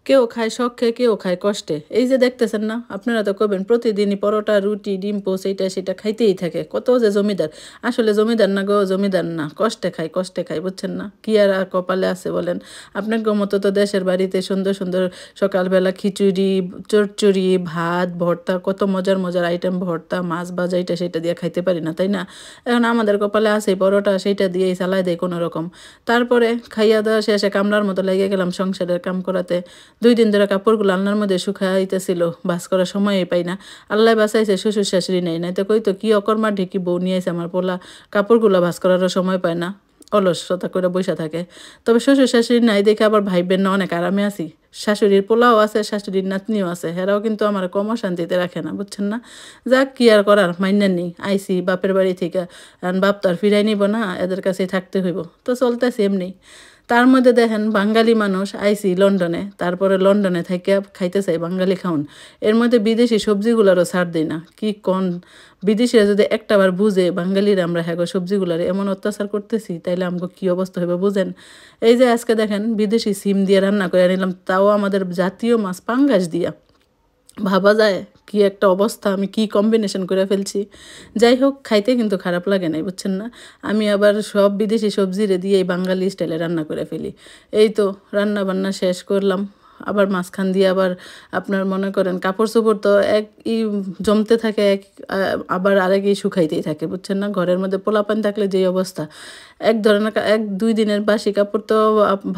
কেউ খায় শখে, কেউ খায় কষ্টে। এই যে দেখতেছেন না, আপনারা তো কবেন প্রতিদিনই পরোটা, রুটি, ডিম পোচ এইটা সেটা খাইতেই থাকে। কত যে জমিদার। আসলে জমিদার না গো, জমিদার না। কষ্টে খায়, বুঝছেন না? কি আর কপালে আছে বলেন? আপনার মতো তো দেশের বাড়িতে সুন্দর, সুন্দর সকালবেলা খিচুড়ি, চচ্চড়ি, ভাত, ভর্তা, কত মজার, মজার আইটেম ভর্তা, মাছ ভাজা এইটা সেটা দিয়ে খাইতে পারি না, তাই না? এখন আমাদের কপালে আছে পরোটা, সেইটা দিয়েই চালাই দেয় কোনো রকম। তারপরে খাইয়া দাওয়া শেষে কামলার মতো লেগে গেলাম সংসারের কাম করাতে। ২ দিন ধরে কাপড়গুলো আলনার মধ্যে শুকাইতেছিল, ভাঁজ করার সময়ই পাই না। আল্লাহ বাঁচাইছে শ্বশুর শাশুড়ি নেই, নাই তো কইতো কি অকর্মা ঢেকি বউ নিয়ে আইছে আমার পোলা, কাপড়গুলো ভাঁজ করারও সময় পায় না, অলসতা করে বইসা থাকে। তবে শ্বশুর শাশুড়ি নাই দেখে আবার ভাইবেন না অনেক আরামে আছি। শাশুড়ির পোলাও আছে, শাশুড়ির নাতনিও আছে, হেরাও কিন্তু আমার কম শান্তিতে রাখে না, বুঝছেন না? যাক কি আর করার, মাইন্না নেই, আইসি বাপের বাড়ি থেকে। কারণ বাপ তো আর ফিরাই নিব না, এদের কাছেই থাকতে হইব, তো চলতেছে এমনি। তার মধ্যে দেখেন বাঙালি মানুষ আইসি লন্ডনে, তারপরে লন্ডনে থেকে খাইতে চাই বাঙালি খাউন। এর মধ্যে বিদেশি সবজিগুলারও ছাড় দিই না, কি কন? বিদেশিরা যদি একটাবার বুঝে বাঙালিরা আমরা হ্যাগো সবজিগুলার এমন অত্যাচার করতেছি, তাইলে আমাকে কী অবস্থা হবে বুঝেন? এই যে আজকে দেখেন বিদেশি সিম দিয়ে রান্না করে নিলাম, তাও আমাদের জাতীয় মাছ পাঙ্গাস দিয়া। ভাবা যায় কি একটা অবস্থা, আমি কি কম্বিনেশন করে ফেলছি। যাই হোক, খাইতে কিন্তু খারাপ লাগে নাই, বুঝছেন না? আমি আবার সব বিদেশি সবজিরে দিয়ে এই বাঙালি স্টাইলে রান্না করে ফেলি। এই তো রান্না বান্না শেষ করলাম, আবার মাঝখান দিয়ে আবার আপনার মনে করেন কাপড় চোপড় তো এক জমতে থাকে, আবার আরেকই শুকাইতেই থাকে, বুঝছেন না? ঘরের মধ্যে পোলাপান থাকলে যেই অবস্থা, এক ধরনের ১-২ দিনের বাসি কাপড় তো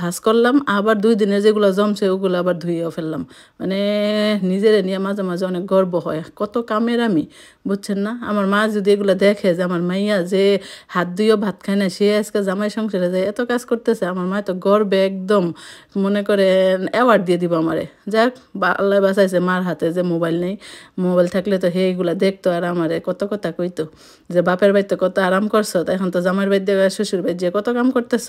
ভাঁজ করলাম, আবার ২ দিনের যেগুলো জমছে ওগুলো আবার ধুইয়েও ফেললাম। মানে নিজেরে নিয়ে মাঝে মাঝে অনেক গর্ব হয়, কত কামের আমি, বুঝছেন না? আমার মা যদি এগুলো দেখে যে আমার মাইয়া যে হাত ধুইও ভাত খায় না, সে আজকে জামাই সংসারে যায় এত কাজ করতেছে, আমার মা তো গর্বে একদম মনে করেন অ্যাওয়ার্ড দিয়ে দিব আমারে। যাক, আল্লাহ বাঁচাইছে মার হাতে যে মোবাইল নেই, মোবাইল থাকলে তো হে এগুলা দেখতো আর আমারে কত কথা কইতো যে বাপের বাড়িতে কত আরাম করছ, এখন তো জামাইয়ের বাড়িতে শ্বশুর বাড়ি যে কত কাম করতেছ।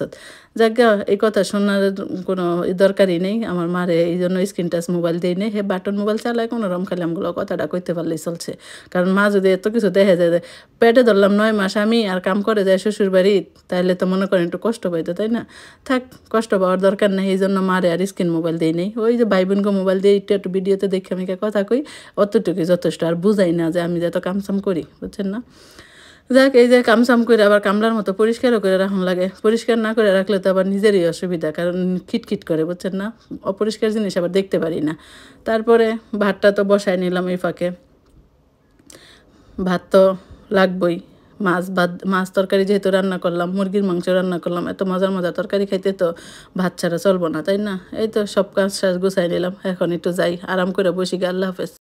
যাক গা, এই কথা শোনার কোনো দরকারই নেই আমার মারে, এই জন্য স্ক্রিন টাচ মোবাইল দিই নেই, হে বাটন মোবাইল চালায় কোনো রকম, খালি আমগুলো কথাটা কইতে পারলেই চলছে। কারণ মা যদি এত কিছু দেখে যায়, পেটে ধরলাম ৯ মাস আমি আর কাম করে যায় শ্বশুর বাড়ি, তাহলে তো মনে করেন একটু কষ্ট পাইতো, তাই না? থাক, কষ্ট পাওয়ার দরকার নেই, এই জন্য মারে আর স্ক্রিন মোবাইল দিই নেই। ওই যে ভাই বোনকে মোবাইল দিয়ে একটু ভিডিওতে দেখে আমি কথা কই, অতটুকুই যথেষ্ট, আর বুঝাই না যে আমি যত কামসাম করি, বুঝছেন না? যাক, এই যে কামসাম করে আবার কামলার মতো পরিষ্কারও করে রাখুন লাগে, পরিষ্কার না করে রাখলে তো আবার নিজেরই অসুবিধা, কারণ খিটখিট করে, বুঝছেন না? অপরিষ্কার জিনিস আবার দেখতে পারি না। তারপরে ভাতটা তো বসায় নিলাম এই ফাঁকে, ভাত তো লাগবই। মাছ তরকারি যেহেতু রান্না করলাম, মুরগির মাংস রান্না করলাম, এত মজার মজার তরকারি খাইতে তো ভাত ছাড়া চলবো না, তাই না? এই তো সব কাজ গুছাই নিলাম, এখন একটু যাই আরাম করে বসি গে, আল্লাহ হাফেজ।